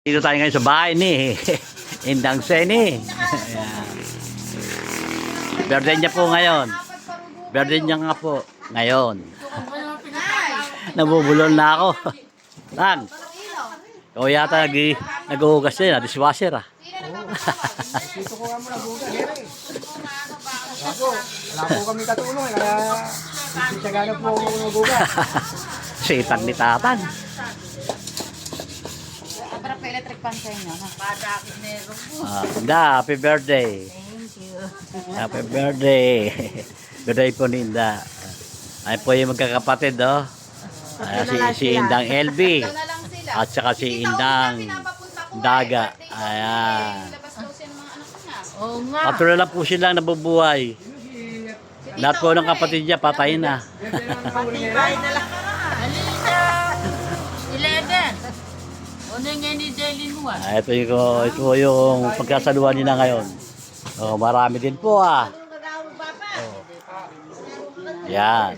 Dito tayo ngayon sa bahay ni Indang Seni. Ayan. Birthday niya po ngayon. Birthday niya nga po ngayon. Nabubulol na ako. Tan. O yata nag-uhugas yan. Dishwasher ah. Dito ko nga muna buga. Wala po kami katulong kaya sisagana po ako buga. Sitan ni Tatan. Para pa electric pan sa inyo, ha? Padakit meron po. Happy birthday. Thank you. Happy birthday. Birthday po ni Inda. Ay po yung magkakapatid, oh. Si Indang LB. At saka si Indang Daga. Ayan. Oo nga. Patuloy lang po silang nabubuhay. Lahat po ng kapatid niya patay na. Patibay na lang. Halika. 11. Ano nga ni Delin Juan? Ito yung pagkasaluhan nila ngayon. Oh, marami din po ah. Oh. Yan.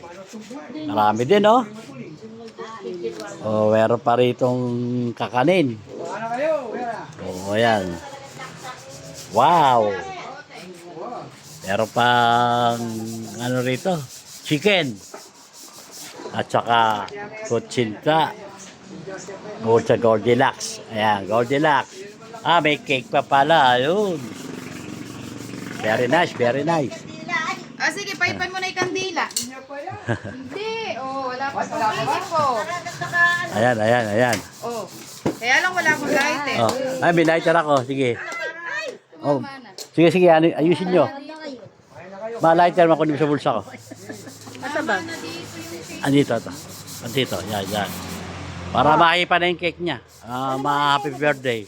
Marami din oh. Oh, meron pa ritong kakanin. Oh, ayan. Wow. Meron pang ano rito? Chicken. At saka kutsinta. O sa Goldilocks. Ayan, Goldilocks. Ah, may cake pa pala. Ayun. Very nice, very nice. Ah, sige, paipan mo na yung kandila. Hindi, oh, wala pa sa isip ko. Ayan, ayan, ayan. Oh, kaya lang wala akong light eh. Oh. Ay, may lighter ako. Sige. Oh. Sige, sige. Ayusin nyo. Ma-lighter mo kunin sa bulsa ko. Asa ba? Andito, ito. Andito, yan, yan. Para mahipa na yung cake niya. Ma-happy birthday.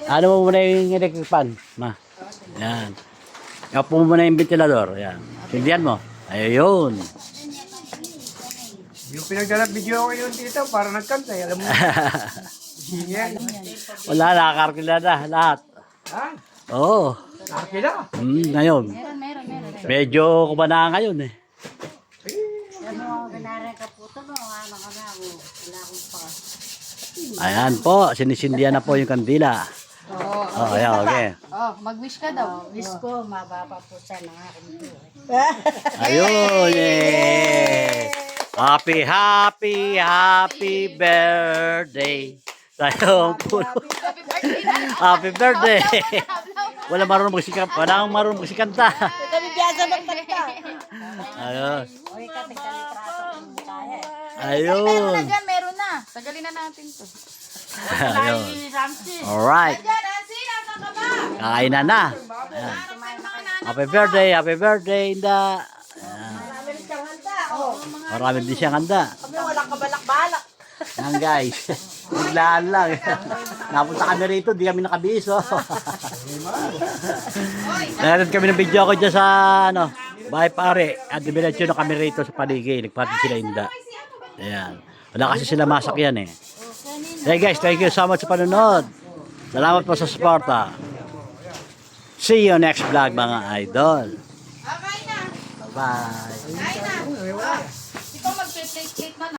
Ano mo muna yung electric pan? Ma. Yan. Yapo mo muna yung ventilador. Yan. Sindihan mo. Ayun. Yung pinagdala video ko yun dito para nagkanta. Alam mo. Yan. Wala, nakakarkila na lahat. Ha? Oo. Nakakila. Ngayon. Meron. Medyo kumana ngayon eh. Ayan po, sinisindihan na po yung kandila. Oo. Oh, ayan, okay. Oh, mag-wish ka daw. Wish ko, mababa po sana ng aking buhay. Ayun, eh. Happy birthday. Sayong puno. Happy birthday. Wala marunong magsikanta. Kami biyasa magkanta. Ayun. Uy, katigalitrato kung kaya. Ayun. Dyan, meron na. Tagalin na natin to. Ayun. Alright. Dyan, Nancy, nasa ka ba? Kain na na. Ayan. Happy birthday, Inda. Ayan. Marami rin siyang handa. Oh, Marami din siyang handa. kami walang kabalak-balak. Yan guys. Biglaan lang. Napunta kami rito, di kami nakabihis. Oh. Nanonood kami ng video ko dyan sa ano, bahay pare. At diretso na kami rito sa paligid. Nagpati sila Inda. Ayan. Wala kasi sila masakyan eh. Hey guys, thank you so much sa panonood. Salamat po sa suporta. See you next vlog mga idol. Okay na. Bye. Kain na. Ikaw mag-plate man.